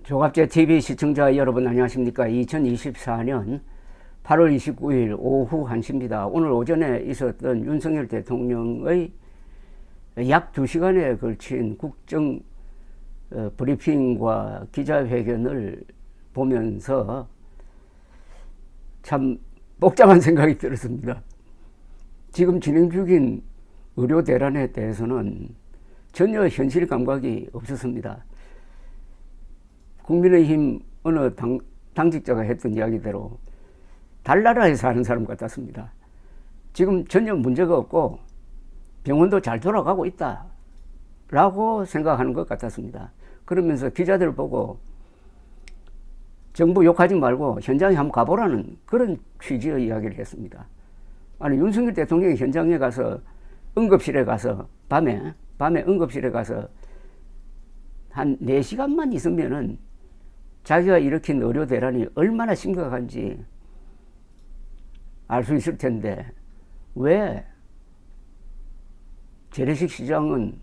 조갑제 TV 시청자 여러분 안녕하십니까. 2024년 8월 29일 오후 1시입니다. 오늘 오전에 있었던 윤석열 대통령의 약 2시간에 걸친 국정 브리핑과 기자회견을 보면서 참 복잡한 생각이 들었습니다. 지금 진행 중인 의료 대란에 대해서는 전혀 현실 감각이 없었습니다. 국민의힘 어느 당직자가 했던 이야기대로 달나라에 사는 사람 같았습니다. 지금 전혀 문제가 없고 병원도 잘 돌아가고 있다 라고 생각하는 것 같았습니다. 그러면서 기자들 보고 정부 욕하지 말고 현장에 한번 가보라는 그런 취지의 이야기를 했습니다. 아니, 윤석열 대통령이 현장에 가서 응급실에 가서 밤에 응급실에 가서 한 4시간만 있으면은 자기가 일으킨 의료 대란이 얼마나 심각한지 알 수 있을 텐데 왜 재래식 시장은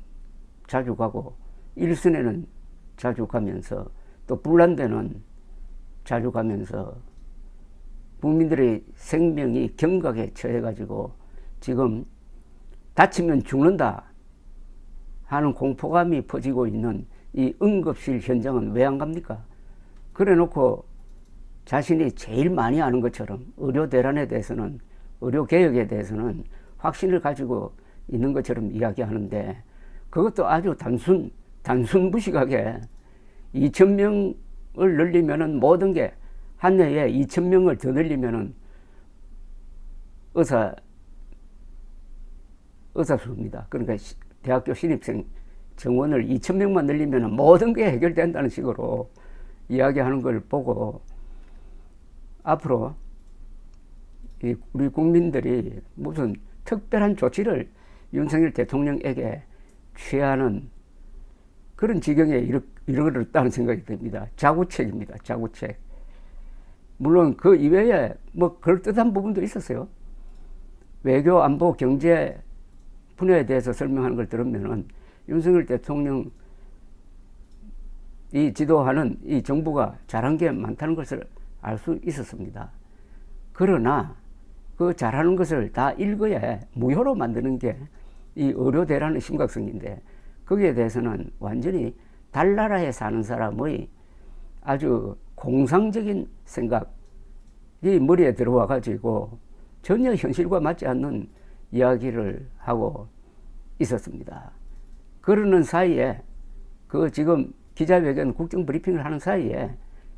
자주 가고 일선에는 자주 가면서 또 불난데는 자주 가면서 국민들의 생명이 경각에 처해가지고 지금 다치면 죽는다 하는 공포감이 퍼지고 있는 이 응급실 현장은 왜 안 갑니까? 그래 놓고 자신이 제일 많이 아는 것처럼 의료 대란에 대해서는, 의료 개혁에 대해서는 확신을 가지고 있는 것처럼 이야기하는데 그것도 아주 단순무식하게 2,000명을 늘리면은 모든 게 한 해에 2,000명을 더 늘리면은 의사수입니다. 그러니까 대학교 신입생 정원을 2,000명만 늘리면은 모든 게 해결된다는 식으로 이야기하는 걸 보고 앞으로 우리 국민들이 무슨 특별한 조치를 윤석열 대통령에게 취하는 그런 지경에 이르렀다는 생각이 듭니다. 자구책입니다. 자구책. 물론 그 이외에 뭐 그럴듯한 부분도 있었어요. 외교, 안보, 경제 분야에 대해서 설명하는 걸 들으면은 윤석열 대통령 이 지도하는 이 정부가 잘한 게 많다는 것을 알 수 있었습니다. 그러나 그 잘하는 것을 다 일거에 무효로 만드는 게 이 의료 대란의 심각성인데 거기에 대해서는 완전히 달나라에 사는 사람의 아주 공상적인 생각이 머리에 들어와 가지고 전혀 현실과 맞지 않는 이야기를 하고 있었습니다. 그러는 사이에 그 지금 기자회견 국정 브리핑을 하는 사이에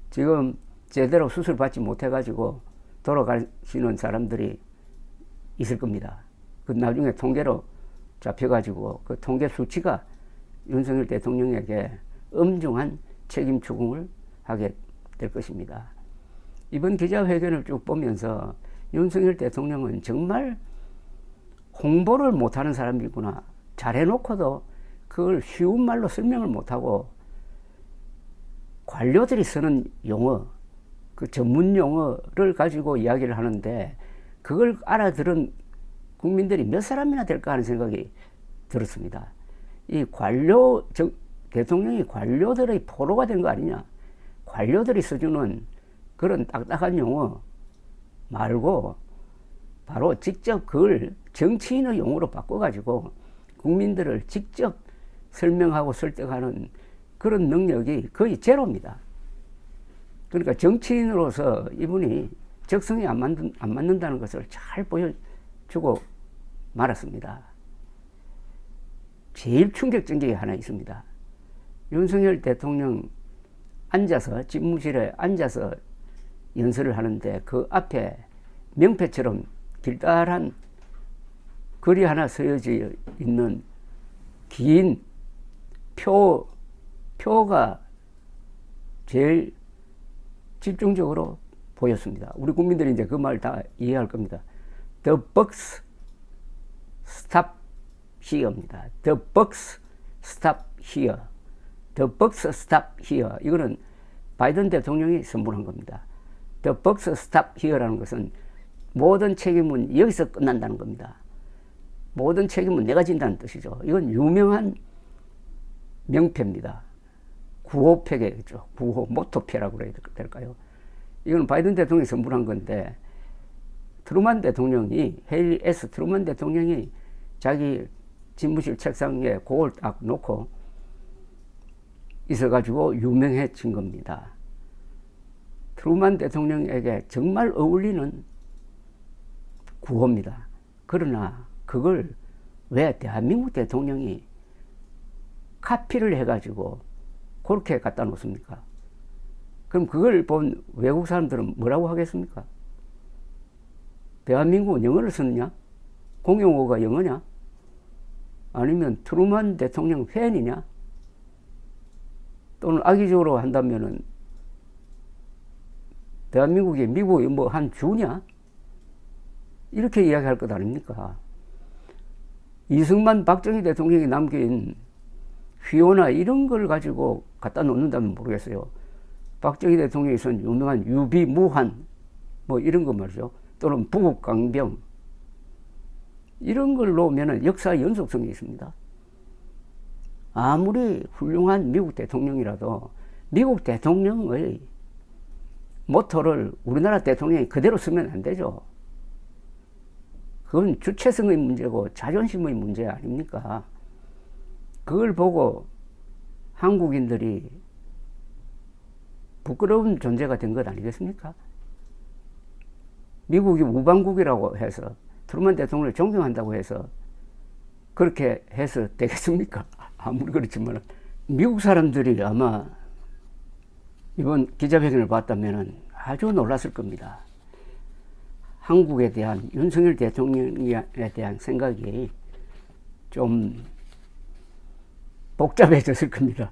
지금 제대로 수술 받지 못해 가지고 돌아가시는 사람들이 있을 겁니다. 그 나중에 통계로 잡혀 가지고 그 통계 수치가 윤석열 대통령에게 엄중한 책임 추궁을 하게 될 것입니다. 이번 기자회견을 쭉 보면서 윤석열 대통령은 정말 홍보를 못하는 사람이구나. 잘해놓고도 그걸 쉬운 말로 설명을 못하고 관료들이 쓰는 용어, 그 전문 용어를 가지고 이야기를 하는데 그걸 알아들은 국민들이 몇 사람이나 될까 하는 생각이 들었습니다. 이 대통령이 관료들의 포로가 된 거 아니냐. 관료들이 써주는 그런 딱딱한 용어 말고 바로 직접 그걸 정치인의 용어로 바꿔가지고 국민들을 직접 설명하고 설득하는 그런 능력이 거의 제로입니다. 그러니까 정치인으로서 이분이 적성에 안 맞는다는 것을 잘 보여주고 말았습니다. 제일 충격적인 게 하나 있습니다. 윤석열 대통령 집무실에 앉아서 연설을 하는데 그 앞에 명패처럼 길다란 글이 하나 쓰여져 있는 긴 표가 제일 집중적으로 보였습니다. 우리 국민들이 이제 그 말 다 이해할 겁니다. The buck stop here입니다. The buck stop here. The buck stop here. 이거는 바이든 대통령이 선물한 겁니다. The buck stop here라는 것은 모든 책임은 여기서 끝난다는 겁니다. 모든 책임은 내가 진다는 뜻이죠. 이건 유명한 명패입니다. 구호패겠죠. 구호 모토패라고 그래야 될까요? 이건 바이든 대통령이 선물한 건데 트루만 대통령이 헤일리 S. 트루만 대통령이 자기 집무실 책상에 그걸 딱 놓고 있어가지고 유명해진 겁니다. 트루만 대통령에게 정말 어울리는 구호입니다. 그러나 그걸 왜 대한민국 대통령이 카피를 해가지고 그렇게 갖다 놓습니까? 그럼 그걸 본 외국 사람들은 뭐라고 하겠습니까? 대한민국은 영어를 쓰느냐? 공용어가 영어냐? 아니면 트루만 대통령 팬이냐? 또는 악의적으로 한다면은 대한민국이 미국의 뭐 한 주냐? 이렇게 이야기할 것 아닙니까? 이승만 박정희 대통령이 남긴 휘호나 이런 걸 가지고 갖다 놓는다면 모르겠어요. 박정희 대통령이 쓴 유명한 유비무한 뭐 이런 거 말이죠. 또는 부국강병 이런 걸 놓으면 역사 연속성이 있습니다. 아무리 훌륭한 미국 대통령이라도 미국 대통령의 모토를 우리나라 대통령이 그대로 쓰면 안 되죠. 그건 주체성의 문제고 자존심의 문제 아닙니까? 그걸 보고 한국인들이 부끄러운 존재가 된 것 아니겠습니까? 미국이 우방국이라고 해서 트루먼 대통령을 존경한다고 해서 그렇게 해서 되겠습니까? 아무리 그렇지만 미국 사람들이 아마 이번 기자회견을 봤다면 아주 놀랐을 겁니다. 한국에 대한 윤석열 대통령에 대한 생각이 좀 복잡해졌을 겁니다.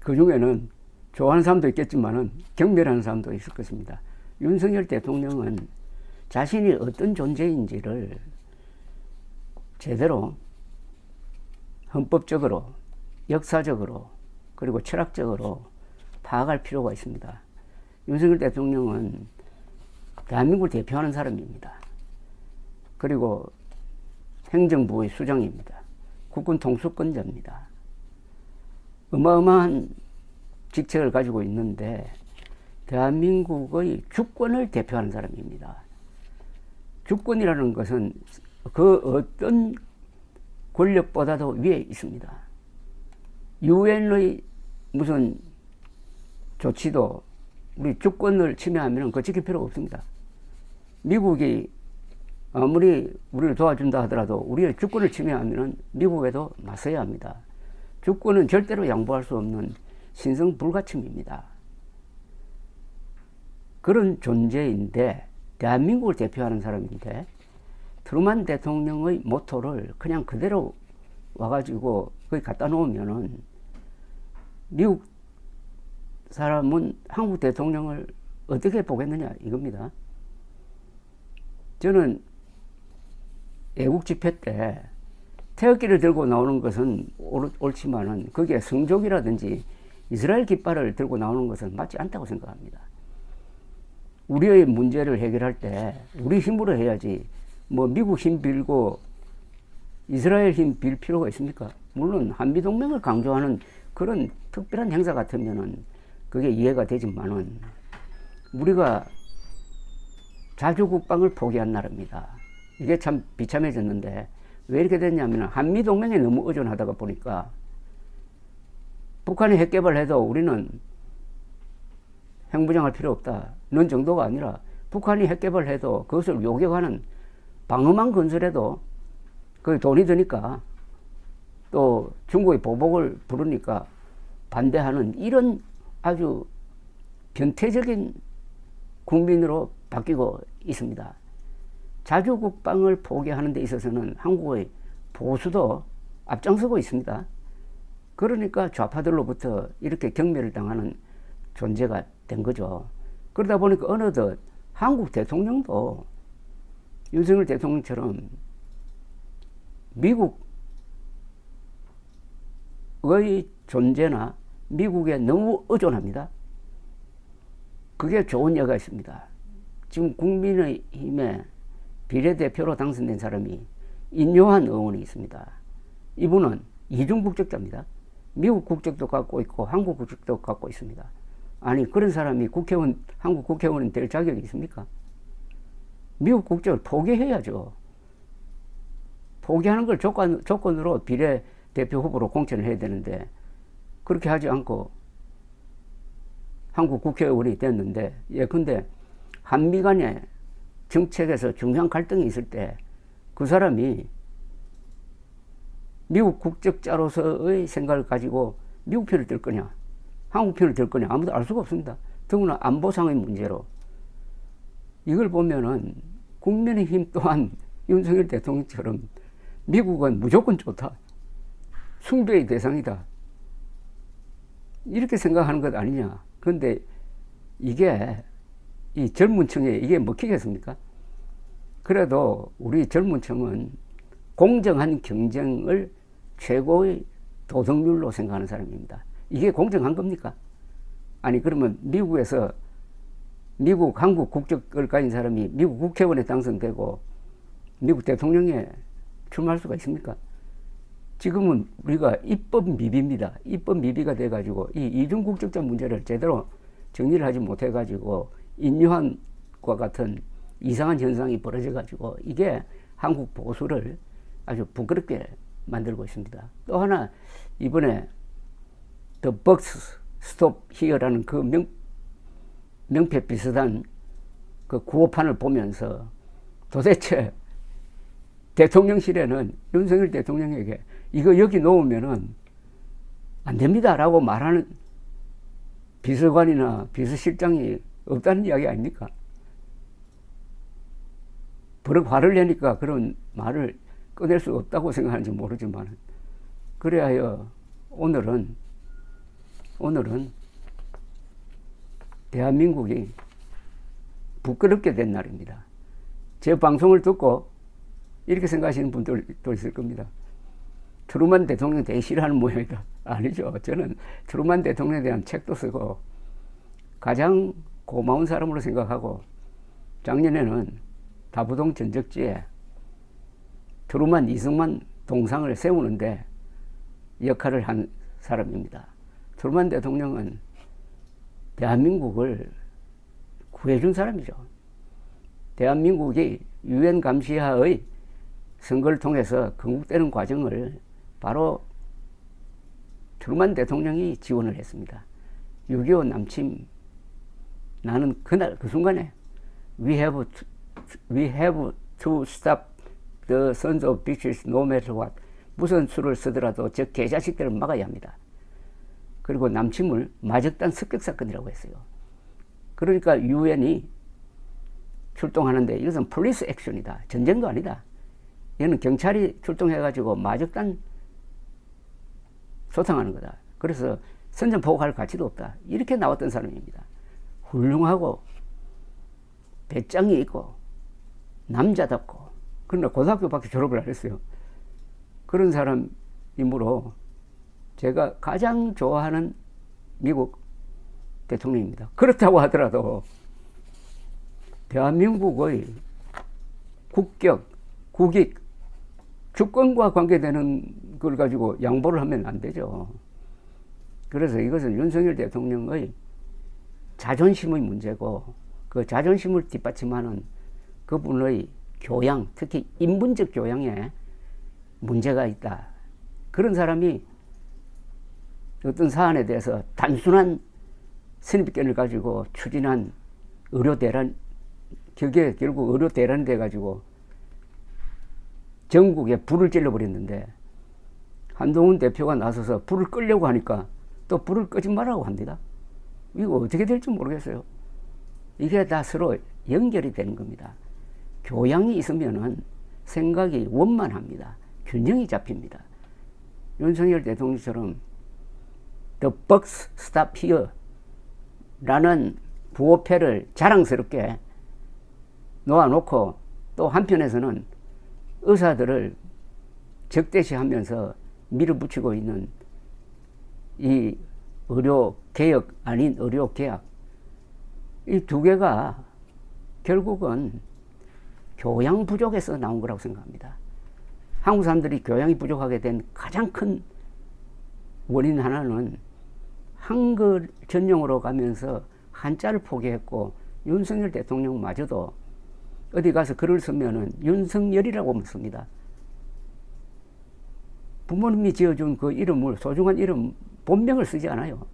그 중에는 좋아하는 사람도 있겠지만 경멸하는 사람도 있을 것입니다. 윤석열 대통령은 자신이 어떤 존재인지를 제대로 헌법적으로, 역사적으로, 그리고 철학적으로 파악할 필요가 있습니다. 윤석열 대통령은 대한민국을 대표하는 사람입니다. 그리고 행정부의 수장입니다. 국군 통수권자입니다. 어마어마한 직책을 가지고 있는데 대한민국의 주권을 대표하는 사람입니다. 주권이라는 것은 그 어떤 권력보다도 위에 있습니다. 유엔의 무슨 조치도 우리 주권을 침해하면 그거 지킬 필요가 없습니다. 미국이 아무리 우리를 도와준다 하더라도 우리의 주권을 침해하면 미국에도 맞서야 합니다. 주권은 절대로 양보할 수 없는 신성불가침입니다. 그런 존재인데 대한민국을 대표하는 사람인데 트루만 대통령의 모토를 그냥 그대로 와가지고 거기 갖다 놓으면은 미국 사람은 한국 대통령을 어떻게 보겠느냐 이겁니다. 저는 애국 집회 때 태극기를 들고 나오는 것은 옳지만은 거기에 성족이라든지 이스라엘 깃발을 들고 나오는 것은 맞지 않다고 생각합니다. 우리의 문제를 해결할 때 우리 힘으로 해야지 뭐 미국 힘 빌고 이스라엘 힘 빌 필요가 있습니까? 물론 한미동맹을 강조하는 그런 특별한 행사 같으면은 그게 이해가 되지만은 우리가 자주국방을 포기한 나라입니다. 이게 참 비참해졌는데 왜 이렇게 됐냐면 한미동맹에 너무 의존하다가 보니까 북한이 핵 개발해도 우리는 핵무장할 필요 없다. 는 정도가 아니라 북한이 핵 개발해도 그것을 요격하는 방어망 건설에도 그 돈이 드니까 또 중국의 보복을 부르니까 반대하는 이런 아주 변태적인 국민으로 바뀌고 있습니다. 자주국방을 포기하는 데 있어서는 한국의 보수도 앞장서고 있습니다. 그러니까 좌파들로부터 이렇게 경멸을 당하는 존재가 된 거죠. 그러다 보니까 어느덧 한국 대통령도 윤석열 대통령처럼 미국의 존재나 미국에 너무 의존합니다. 그게 좋은 예가 있습니다. 지금 국민의힘의 비례대표로 당선된 사람이 인요한 의원이 있습니다. 이분은 이중국적자입니다. 미국 국적도 갖고 있고 한국 국적도 갖고 있습니다. 아니 그런 사람이 한국 국회의원이 될 자격이 있습니까? 미국 국적을 포기해야죠. 포기하는 걸 조건으로 비례대표 후보로 공천을 해야 되는데 그렇게 하지 않고 한국 국회의원이 됐는데 근데 한미 간의 정책에서 중요한 갈등이 있을 때 그 사람이 미국 국적자로서의 생각을 가지고 미국 편을 들 거냐 한국 편을 들 거냐 아무도 알 수가 없습니다. 더구나 안보상의 문제로 이걸 보면은 국민의힘 또한 윤석열 대통령처럼 미국은 무조건 좋다. 숭배의 대상이다. 이렇게 생각하는 것 아니냐. 그런데 이게 이 젊은 층에 이게 먹히겠습니까? 그래도 우리 젊은 층은 공정한 경쟁을 최고의 도덕률로 생각하는 사람입니다. 이게 공정한 겁니까? 아니 그러면 한국 국적을 가진 사람이 미국 국회의원에 당선되고 미국 대통령에 출마할 수가 있습니까? 지금은 우리가 입법 미비입니다. 입법 미비가 돼가지고 이 이중 국적자 문제를 제대로 정리를 하지 못해가지고 인류한과 같은 이상한 현상이 벌어져가지고 이게 한국 보수를 아주 부끄럽게 만들고 있습니다. 또 하나 이번에 The Buck Stop Here라는 그 명패 비슷한 그 구호판을 보면서 도대체 대통령실에는 윤석열 대통령에게 이거 여기 놓으면은 안 됩니다라고 말하는 비서관이나 비서실장이 없다는 이야기 아닙니까? 버럭 화를 내니까 그런 말을 꺼낼 수 없다고 생각하는지 모르지만 그래야 오늘은 대한민국이 부끄럽게 된 날입니다. 제 방송을 듣고 이렇게 생각하시는 분들도 있을 겁니다. 트루만 대통령 되게 싫어하는 모양이다. 아니죠. 저는 트루만 대통령에 대한 책도 쓰고 가장 고마운 사람으로 생각하고 작년에는 다부동 전적지에 트루만 이승만 동상을 세우는데 역할을 한 사람입니다. 트루만 대통령은 대한민국을 구해준 사람이죠. 대한민국이 유엔 감시하의 선거를 통해서 건국되는 과정을 바로 트루만 대통령이 지원을 했습니다. 6.25 남침 나는 그날 그 순간에 we have to stop the sons of bitches no matter what 무슨 수를 쓰더라도 저 개자식들을 막아야 합니다. 그리고 남침을 마적단 습격 사건이라고 했어요. 그러니까 유엔이 출동하는데 이것은 폴리스 액션이다. 전쟁도 아니다. 얘는 경찰이 출동해가지고 마적단 소탕하는 거다. 그래서 선전포고할 가치도 없다. 이렇게 나왔던 사람입니다. 훌륭하고 배짱이 있고 남자답고 그러나 고등학교밖에 졸업을 안 했어요. 그런 사람이므로 제가 가장 좋아하는 미국 대통령입니다. 그렇다고 하더라도 대한민국의 국익, 주권과 관계되는 걸 가지고 양보를 하면 안 되죠. 그래서 이것은 윤석열 대통령의 자존심의 문제고 그 자존심을 뒷받침하는 그분의 교양, 특히 인문적 교양에 문제가 있다. 그런 사람이 어떤 사안에 대해서 단순한 선입견을 가지고 추진한 의료대란, 그게 결국 의료대란이 돼가지고 전국에 불을 질러버렸는데 한동훈 대표가 나서서 불을 끄려고 하니까 또 불을 끄지 말라고 합니다. 이거 어떻게 될지 모르겠어요. 이게 다 서로 연결이 되는 겁니다. 교양이 있으면은 생각이 원만합니다. 균형이 잡힙니다. 윤석열 대통령처럼 The Buck Stop Here 라는 구호패를 자랑스럽게 놓아놓고 또 한편에서는 의사들을 적대시하면서 밀어붙이고 있는 이 의료개혁 아닌 의료개혁, 이 두 개가 결국은 교양 부족에서 나온 거라고 생각합니다. 한국 사람들이 교양이 부족하게 된 가장 큰 원인 하나는 한글 전용으로 가면서 한자를 포기했고, 윤석열 대통령마저도 어디 가서 글을 쓰면은 윤석열이라고 씁니다. 부모님이 지어준 그 이름을, 소중한 이름, 본명을 쓰지 않아요.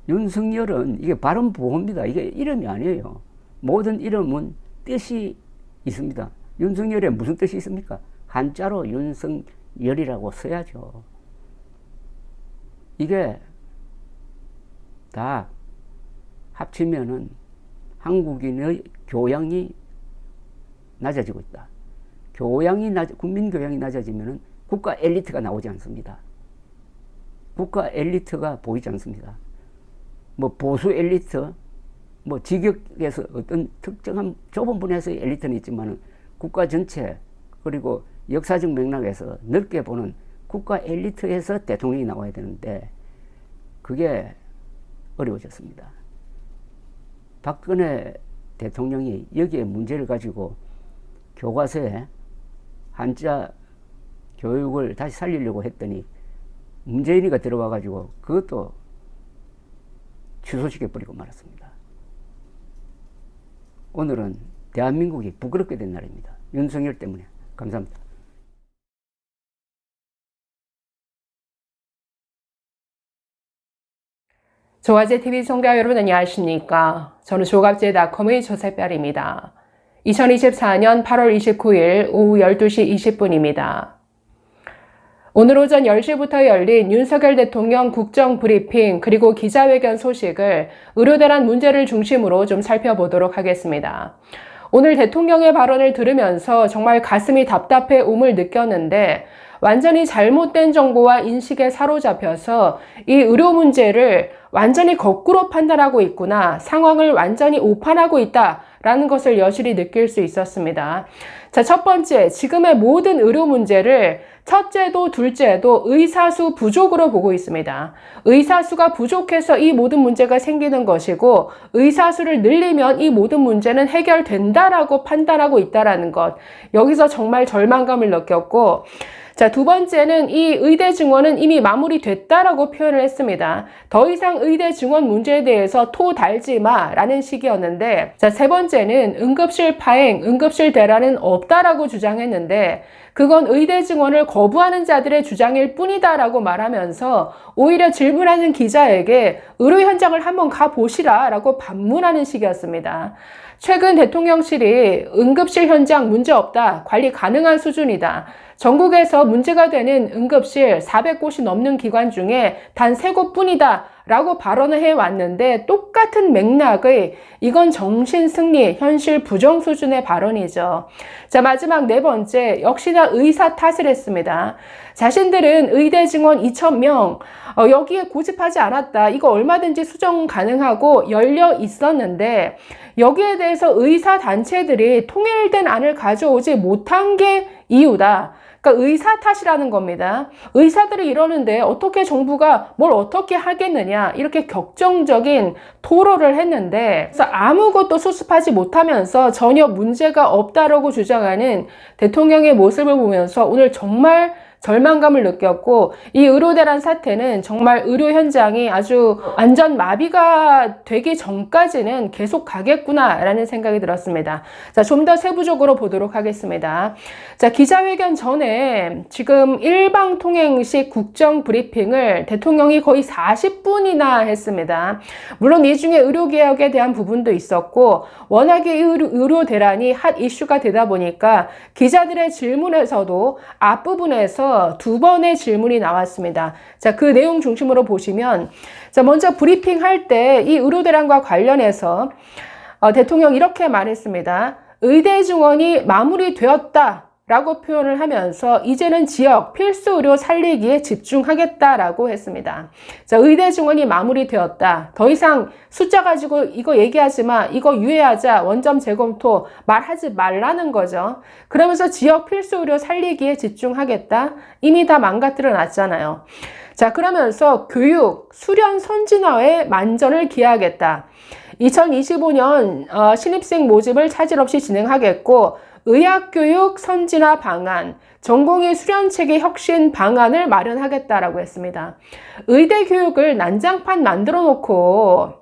윤석열은 이게 발음 보호입니다. 이게 이름이 아니에요. 모든 이름은 뜻이 있습니다. 윤석열에 무슨 뜻이 있습니까? 한자로 윤석열이라고 써야죠. 이게 다 합치면은 한국인의 교양이 낮아지고 있다. 국민 교양이 낮아지면은 국가 엘리트가 나오지 않습니다. 국가 엘리트가 보이지 않습니다. 뭐 보수 엘리트, 뭐 직역에서 어떤 특정한 좁은 분야에서의 엘리트는 있지만은 국가 전체, 그리고 역사적 맥락에서 넓게 보는 국가 엘리트에서 대통령이 나와야 되는데 그게 어려워졌습니다. 박근혜 대통령이 여기에 문제를 가지고 교과서에 한자 교육을 다시 살리려고 했더니 문재인이가 들어와 가지고 그것도 취소시켜 버리고 말았습니다. 오늘은 대한민국이 부끄럽게 된 날입니다. 윤석열 때문에. 감사합니다. 조화제TV 시청자 여러분 안녕하십니까? 저는 조갑제닷컴의 조세별입니다. 2024년 8월 29일 오후 12시 20분입니다. 오늘 오전 10시부터 열린 윤석열 대통령 국정브리핑 그리고 기자회견 소식을 의료대란 문제를 중심으로 좀 살펴보도록 하겠습니다. 오늘 대통령의 발언을 들으면서 정말 가슴이 답답해 옴을 느꼈는데 완전히 잘못된 정보와 인식에 사로잡혀서 이 의료 문제를 완전히 거꾸로 판단하고 있구나, 상황을 완전히 오판하고 있다라는 것을 여실히 느낄 수 있었습니다. 자, 첫 번째, 지금의 모든 의료 문제를 첫째도 둘째도 의사수 부족으로 보고 있습니다. 의사수가 부족해서 이 모든 문제가 생기는 것이고 의사수를 늘리면 이 모든 문제는 해결된다라고 판단하고 있다라는 것. 여기서 정말 절망감을 느꼈고, 자, 두 번째는 이 의대 증원은 이미 마무리됐다라고 표현을 했습니다. 더 이상 의대 증원 문제에 대해서 토 달지 마라는 식이었는데, 자, 세 번째는 응급실 파행, 응급실 대란은 없다라고 주장했는데 그건 의대 증원을 거부하는 자들의 주장일 뿐이다라고 말하면서 오히려 질문하는 기자에게 의료 현장을 한번 가보시라라고 반문하는 식이었습니다. 최근 대통령실이 응급실 현장 문제 없다, 관리 가능한 수준이다, 전국에서 문제가 되는 응급실 400곳이 넘는 기관 중에 단 3곳 뿐이다 라고 발언을 해왔는데 똑같은 맥락의 이건 정신승리, 현실 부정 수준의 발언이죠. 자, 마지막 네 번째, 역시나 의사 탓을 했습니다. 자신들은 의대 증원 2,000명 여기에 고집하지 않았다. 이거 얼마든지 수정 가능하고 열려 있었는데 여기에 대해서 의사 단체들이 통일된 안을 가져오지 못한 게 이유다. 그러니까 의사 탓이라는 겁니다. 의사들이 이러는데 어떻게 정부가 뭘 어떻게 하겠느냐, 이렇게 격정적인 토로를 했는데 그래서 아무것도 수습하지 못하면서 전혀 문제가 없다라고 주장하는 대통령의 모습을 보면서 오늘 정말 절망감을 느꼈고, 이 의료대란 사태는 정말 의료 현장이 아주 완전 마비가 되기 전까지는 계속 가겠구나라는 생각이 들었습니다. 자, 좀 더 세부적으로 보도록 하겠습니다. 자, 기자회견 전에 지금 일방통행식 국정브리핑을 대통령이 거의 40분이나 했습니다. 물론 이 중에 의료개혁에 대한 부분도 있었고 워낙에 의료대란이 핫 이슈가 되다 보니까 기자들의 질문에서도 앞부분에서 2번의 질문이 나왔습니다. 자, 그 내용 중심으로 보시면, 자, 먼저 브리핑 할 때 이 의료대란과 관련해서 대통령 이렇게 말했습니다. 의대 증원이 마무리되었다 라고 표현을 하면서 이제는 지역 필수 의료 살리기에 집중하겠다라고 했습니다. 자, 의대 증원이 마무리되었다. 더 이상 숫자 가지고 이거 얘기하지 마, 이거 유예하자, 원점 재검토 말하지 말라는 거죠. 그러면서 지역 필수 의료 살리기에 집중하겠다. 이미 다 망가뜨려 놨잖아요. 자, 그러면서 교육, 수련 선진화에 만전을 기하겠다. 2025년 신입생 모집을 차질 없이 진행하겠고 의학교육 선진화 방안, 전공의 수련체계 혁신 방안을 마련하겠다라고 했습니다. 의대 교육을 난장판 만들어 놓고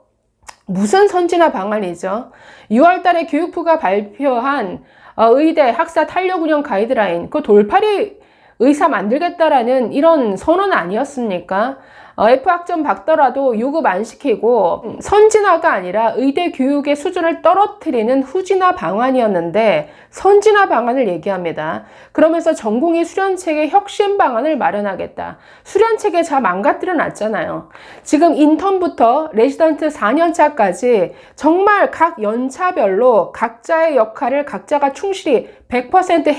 무슨 선진화 방안이죠? 6월 달에 교육부가 발표한 의대 학사 탄력 운영 가이드라인, 그 돌팔이 의사 만들겠다라는 이런 선언 아니었습니까? F학점 받더라도 유급 안 시키고 선진화가 아니라 의대 교육의 수준을 떨어뜨리는 후진화 방안이었는데 선진화 방안을 얘기합니다. 그러면서 전공의 수련체계 혁신 방안을 마련하겠다. 수련체계 다 망가뜨려 놨잖아요. 지금 인턴부터 레지던트 4년차까지 정말 각 연차별로 각자의 역할을 각자가 충실히 100%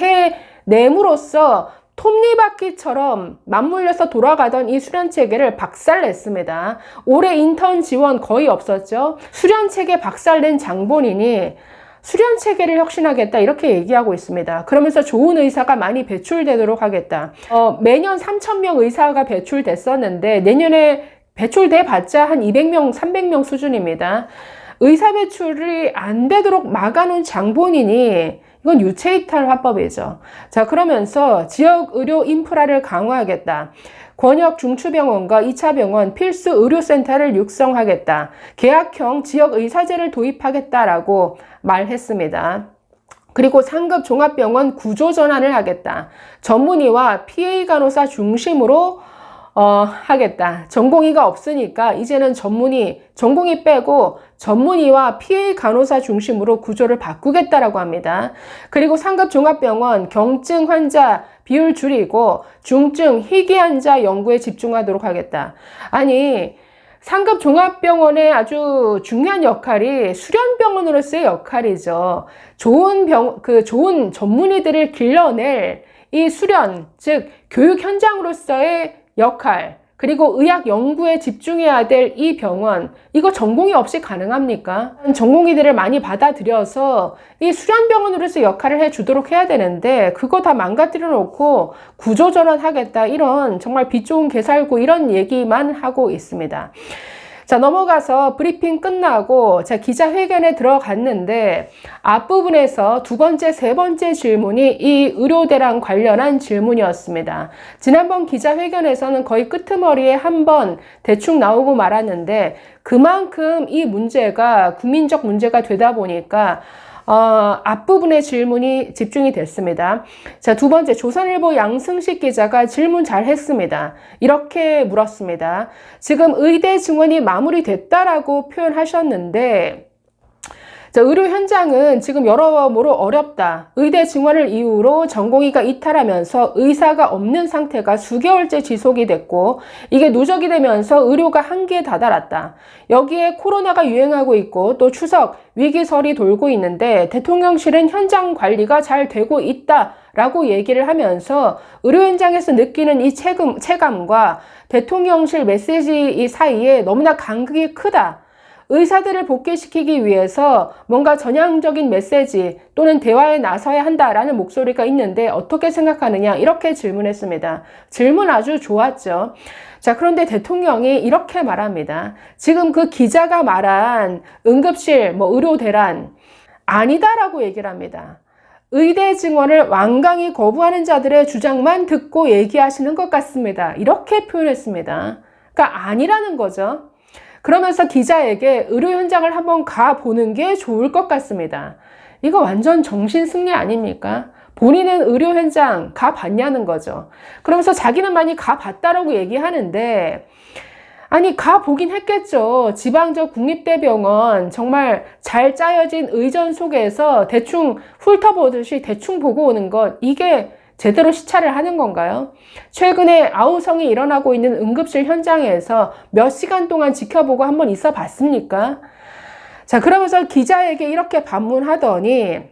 해냄으로써 톱니바퀴처럼 맞물려서 돌아가던 이 수련체계를 박살냈습니다. 올해 인턴 지원 거의 없었죠. 수련체계 박살낸 장본인이 수련체계를 혁신하겠다 이렇게 얘기하고 있습니다. 그러면서 좋은 의사가 많이 배출되도록 하겠다. 매년 3,000명 의사가 배출됐었는데 내년에 배출돼 봤자 한 200명, 300명 수준입니다. 의사 배출이 안 되도록 막아놓은 장본인이 이건 유체이탈 화법이죠. 자, 그러면서 지역 의료 인프라를 강화하겠다. 권역 중추병원과 2차 병원 필수 의료센터를 육성하겠다. 계약형 지역 의사제를 도입하겠다라고 말했습니다. 그리고 상급 종합병원 구조 전환을 하겠다. 전문의와 PA 간호사 중심으로 하겠다. 전공의가 없으니까 이제는 전공의 빼고 전문의와 PA 간호사 중심으로 구조를 바꾸겠다라고 합니다. 그리고 상급 종합병원 경증 환자 비율 줄이고 중증 희귀 환자 연구에 집중하도록 하겠다. 아니, 상급 종합병원의 아주 중요한 역할이 수련병원으로서의 역할이죠. 좋은 전문의들을 길러낼 이 수련, 즉 교육 현장으로서의 역할, 그리고 의학 연구에 집중해야 될 이 병원, 이거 전공의 없이 가능합니까? 전공의들을 많이 받아들여서 이 수련병원으로서 역할을 해주도록 해야 되는데 그거 다 망가뜨려 놓고 구조전환하겠다, 이런 정말 빛 좋은 개살구 이런 얘기만 하고 있습니다. 자, 넘어가서 브리핑 끝나고 기자회견에 들어갔는데 앞부분에서 두 번째, 세 번째 질문이 이 의료대랑 관련한 질문이었습니다. 지난번 기자회견에서는 거의 끄트머리에 한번 대충 나오고 말았는데 그만큼 이 문제가 국민적 문제가 되다 보니까 앞부분의 질문이 집중이 됐습니다. 자, 두 번째, 조선일보 양승식 기자가 질문 잘 했습니다. 이렇게 물었습니다. 지금 의대 증원이 마무리됐다라고 표현하셨는데, 자, 의료 현장은 지금 여러모로 어렵다. 의대 증원을 이유로 전공의가 이탈하면서 의사가 없는 상태가 수개월째 지속이 됐고 이게 누적이 되면서 의료가 한계에 다다랐다. 여기에 코로나가 유행하고 있고 또 추석 위기설이 돌고 있는데 대통령실은 현장 관리가 잘 되고 있다라고 얘기를 하면서 의료 현장에서 느끼는 이 체감과 대통령실 메시지 사이에 너무나 간극이 크다. 의사들을 복귀시키기 위해서 뭔가 전향적인 메시지 또는 대화에 나서야 한다라는 목소리가 있는데 어떻게 생각하느냐, 이렇게 질문했습니다. 질문 아주 좋았죠. 자, 그런데 대통령이 이렇게 말합니다. 지금 그 기자가 말한 응급실, 의료 대란 아니다라고 얘기를 합니다. 의대 증원을 완강히 거부하는 자들의 주장만 듣고 얘기하시는 것 같습니다. 이렇게 표현했습니다. 그러니까 아니라는 거죠. 그러면서 기자에게 의료 현장을 한번 가보는 게 좋을 것 같습니다. 이거 완전 정신승리 아닙니까? 본인은 의료 현장 가봤냐는 거죠. 그러면서 자기는 많이 가봤다라고 얘기하는데, 아니, 가보긴 했겠죠. 지방적 국립대병원 정말 잘 짜여진 의전 속에서 대충 훑어보듯이 대충 보고 오는 것, 이게 제대로 시찰을 하는 건가요? 최근에 아우성이 일어나고 있는 응급실 현장에서 몇 시간 동안 지켜보고 한번 있어 봤습니까? 자, 그러면서 기자에게 이렇게 반문하더니,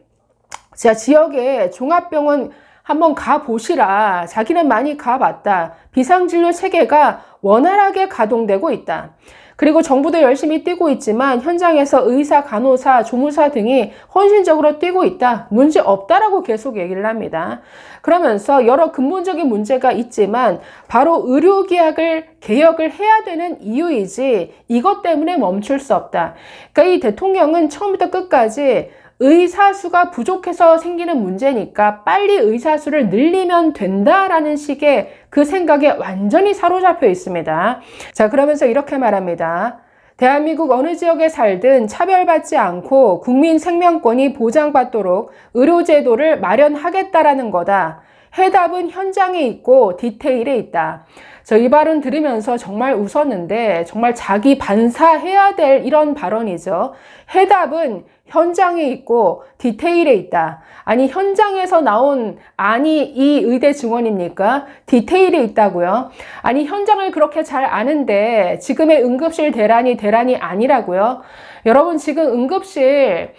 자, 지역에 종합병원 한번 가보시라. 자기는 많이 가봤다. 비상진료 체계가 원활하게 가동되고 있다. 그리고 정부도 열심히 뛰고 있지만 현장에서 의사, 간호사, 조무사 등이 헌신적으로 뛰고 있다. 문제 없다라고 계속 얘기를 합니다. 그러면서 여러 근본적인 문제가 있지만 바로 의료계약을 개혁을 해야 되는 이유이지 이것 때문에 멈출 수 없다. 그러니까 이 대통령은 처음부터 끝까지 의사수가 부족해서 생기는 문제니까 빨리 의사수를 늘리면 된다라는 식의 그 생각에 완전히 사로잡혀 있습니다. 자, 그러면서 이렇게 말합니다. 대한민국 어느 지역에 살든 차별받지 않고 국민 생명권이 보장받도록 의료제도를 마련하겠다라는 거다. 해답은 현장에 있고 디테일에 있다. 저 이 발언 들으면서 정말 웃었는데 정말 자기 반사해야 될 이런 발언이죠. 해답은 현장에 있고 디테일에 있다. 아니 현장에서 나온 아니 이 의대 증원입니까? 디테일에 있다고요? 아니 현장을 그렇게 잘 아는데 지금의 응급실 대란이 아니라고요? 여러분 지금 응급실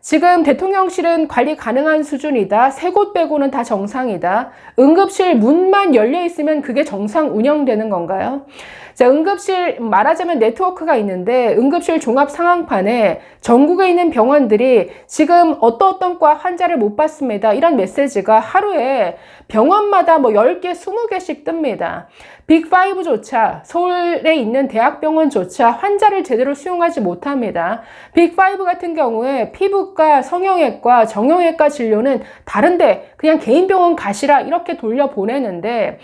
지금 대통령실은 관리 가능한 수준이다. 세 곳 빼고는 다 정상이다. 응급실 문만 열려 있으면 그게 정상 운영되는 건가요? 자, 응급실 말하자면 네트워크가 있는데 응급실 종합 상황판에 전국에 있는 병원들이 지금 어떤 과 환자를 못 받습니다. 이런 메시지가 하루에 병원마다 뭐 10개, 20개씩 뜹니다. 빅5조차 서울에 있는 대학병원조차 환자를 제대로 수용하지 못합니다. 빅5 같은 경우에 피부과, 성형외과, 정형외과 진료는 다른데 그냥 개인 병원 가시라 이렇게 돌려보내는데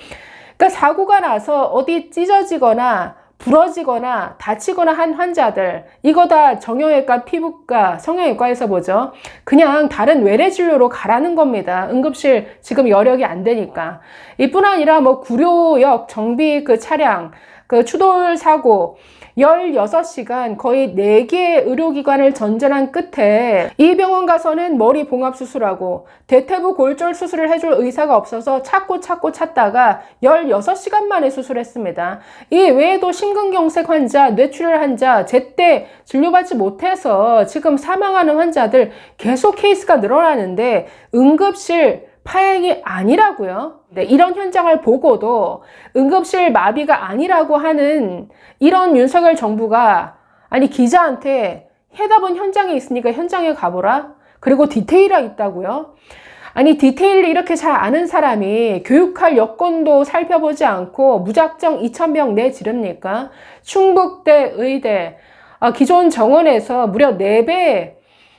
그러니까 사고가 나서 어디 찢어지거나 부러지거나 다치거나 한 환자들 이거 다 정형외과, 피부과, 성형외과에서 보죠. 그냥 다른 외래 진료로 가라는 겁니다. 응급실 지금 여력이 안 되니까. 이뿐 아니라 뭐 구료역 정비 그 차량 그 추돌 사고 16시간 거의 4개의 의료기관을 전전한 끝에 이 병원 가서는 머리 봉합 수술하고 대퇴부 골절 수술을 해줄 의사가 없어서 찾다가 16시간 만에 수술했습니다. 이 외에도 심근경색 환자, 뇌출혈 환자 제때 진료받지 못해서 지금 사망하는 환자들 계속 케이스가 늘어나는데 응급실 파행이 아니라고요. 네, 이런 현장을 보고도 응급실 마비가 아니라고 하는 이런 윤석열 정부가 아니 기자한테 해답은 현장에 있으니까 현장에 가보라. 그리고 디테일이 있다고요. 아니 디테일을 이렇게 잘 아는 사람이 교육할 여건도 살펴보지 않고 무작정 2,000명 내지릅니까? 충북대 의대 기존 정원에서 무려 4배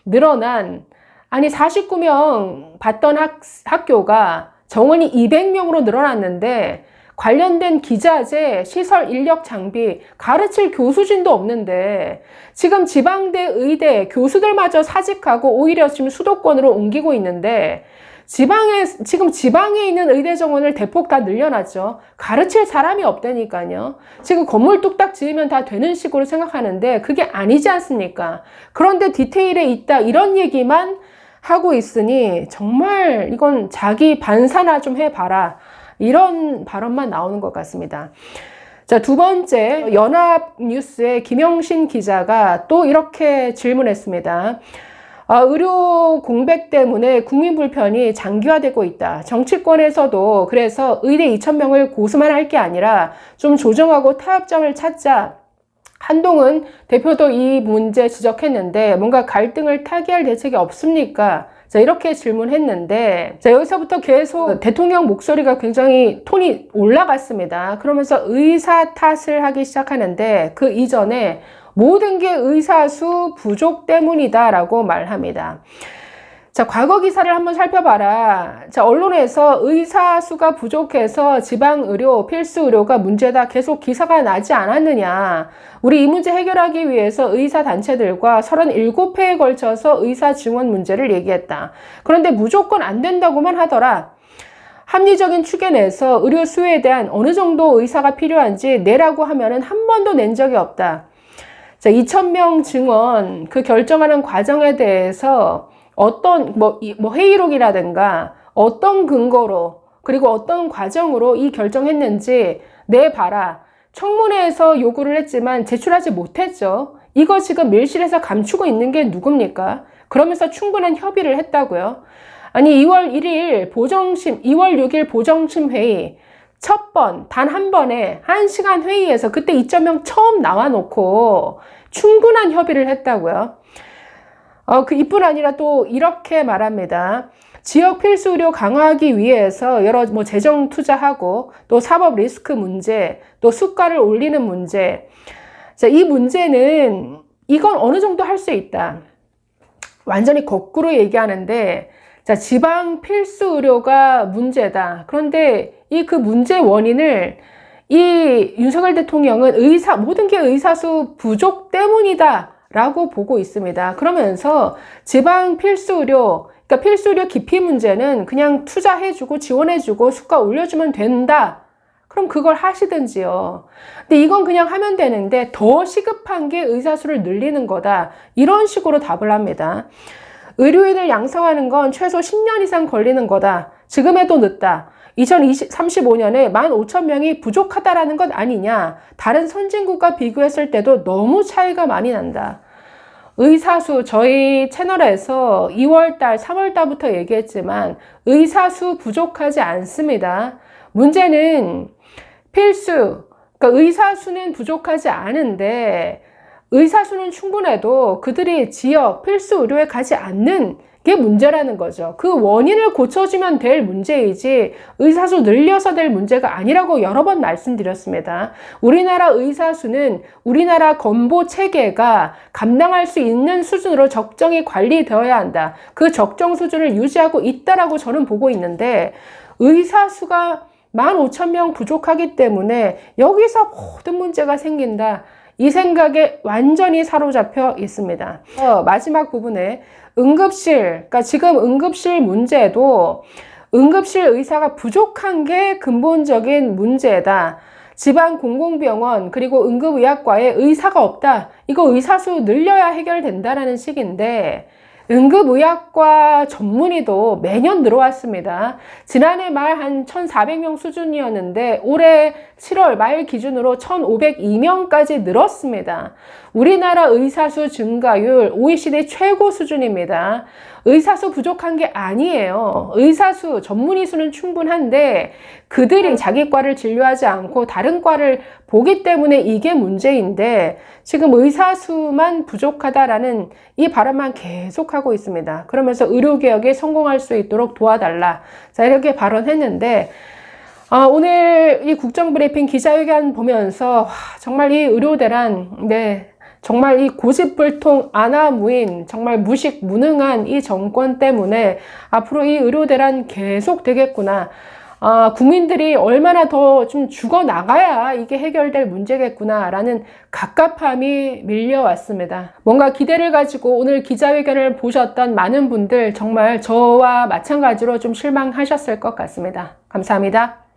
늘어난 아니 49명 받던 학교가 정원이 200명으로 늘어났는데 관련된 기자재, 시설, 인력 장비, 가르칠 교수진도 없는데 지금 지방대 의대 교수들마저 사직하고 오히려 지금 수도권으로 옮기고 있는데 지금 지방에 있는 의대 정원을 대폭 다 늘려놨죠. 가르칠 사람이 없다니까요. 지금 건물 뚝딱 지으면 다 되는 식으로 생각하는데 그게 아니지 않습니까? 그런데 디테일에 있다 이런 얘기만 하고 있으니 정말 이건 자기 반사나 좀 해봐라 이런 발언만 나오는 것 같습니다. 자, 두 번째 연합뉴스의 김영신 기자가 또 이렇게 질문했습니다. 의료 공백 때문에 국민 불편이 장기화되고 있다. 정치권에서도 그래서 의대 2,000명을 고수만 할 게 아니라 좀 조정하고 타협점을 찾자. 한동훈 대표도 이 문제 지적했는데 뭔가 갈등을 타개할 대책이 없습니까? 자, 이렇게 질문했는데 자, 여기서부터 계속 대통령 목소리가 굉장히 톤이 올라갔습니다. 그러면서 의사 탓을 하기 시작하는데 그 이전에 모든 게 의사수 부족 때문이다라고 말합니다. 자, 과거 기사를 한번 살펴봐라. 자, 언론에서 의사 수가 부족해서 지방의료, 필수의료가 문제다. 계속 기사가 나지 않았느냐. 우리 이 문제 해결하기 위해서 의사단체들과 37회에 걸쳐서 의사 증원 문제를 얘기했다. 그런데 무조건 안 된다고만 하더라. 합리적인 추계 내서 의료 수요에 대한 어느 정도 의사가 필요한지 내라고 하면은 한 번도 낸 적이 없다. 자, 2,000명 증원 그 결정하는 과정에 대해서 어떤 회의록이라든가 어떤 근거로 그리고 어떤 과정으로 이 결정했는지 내봐라. 청문회에서 요구를 했지만 제출하지 못했죠. 이거 지금 밀실에서 감추고 있는 게 누굽니까? 그러면서 충분한 협의를 했다고요. 아니 2월 6일 보정심 회의 단 한 번에 1시간 회의에서 그때 2.0 처음 나와놓고 충분한 협의를 했다고요. 이뿐 아니라 또 이렇게 말합니다. 지역 필수 의료 강화하기 위해서 여러 재정 투자하고 또 사법 리스크 문제, 또 수가를 올리는 문제. 자, 이 문제는 이건 어느 정도 할 수 있다. 완전히 거꾸로 얘기하는데, 자, 지방 필수 의료가 문제다. 그런데 그 문제 원인을 이 윤석열 대통령은 모든 게 의사수 부족 때문이다 라고 보고 있습니다. 그러면서 지방 필수 의료, 그러니까 필수 의료 기피 문제는 그냥 투자해주고 지원해주고 수가 올려주면 된다. 그럼 그걸 하시든지요. 근데 이건 그냥 하면 되는데 더 시급한 게 의사수를 늘리는 거다. 이런 식으로 답을 합니다. 의료인을 양성하는 건 최소 10년 이상 걸리는 거다. 지금 해도 늦다. 2035년에 15,000명이 부족하다라는 것 아니냐. 다른 선진국과 비교했을 때도 너무 차이가 많이 난다. 의사수, 저희 채널에서 2월달, 3월달부터 얘기했지만 의사수 부족하지 않습니다. 문제는 필수, 그러니까 의사수는 부족하지 않은데 의사수는 충분해도 그들이 지역 필수 의료에 가지 않는 게 문제라는 거죠. 그 원인을 고쳐주면 될 문제이지 의사수 늘려서 될 문제가 아니라고 여러 번 말씀드렸습니다. 우리나라 의사수는 우리나라 건보 체계가 감당할 수 있는 수준으로 적정히 관리되어야 한다. 그 적정 수준을 유지하고 있다라고 저는 보고 있는데 의사수가 15,000명 부족하기 때문에 여기서 모든 문제가 생긴다. 이 생각에 완전히 사로잡혀 있습니다. 마지막 부분에 응급실, 그러니까 지금 응급실 문제도 응급실 의사가 부족한 게 근본적인 문제다. 지방 공공병원 그리고 응급의학과에 의사가 없다. 이거 의사수 늘려야 해결된다라는 식인데 응급의학과 전문의도 매년 늘어왔습니다. 지난해 말 한 1,400명 수준이었는데 올해 7월 말 기준으로 1,502명까지 늘었습니다. 우리나라 의사수 증가율 OECD 최고 수준입니다. 의사수 부족한 게 아니에요. 의사수, 전문의 수는 충분한데 그들이 자기 과를 진료하지 않고 다른 과를 보기 때문에 이게 문제인데 지금 의사수만 부족하다라는 이 발언만 계속하고 있습니다. 그러면서 의료개혁에 성공할 수 있도록 도와달라. 자, 이렇게 발언했는데 오늘 이 국정브리핑 기자회견 보면서 정말 이 의료대란, 정말 이 고집불통 아나무인 정말 무식무능한 이 정권 때문에 앞으로 이 의료대란 계속 되겠구나. 국민들이 얼마나 더 좀 죽어나가야 이게 해결될 문제겠구나라는 갑갑함이 밀려왔습니다. 뭔가 기대를 가지고 오늘 기자회견을 보셨던 많은 분들 정말 저와 마찬가지로 좀 실망하셨을 것 같습니다. 감사합니다.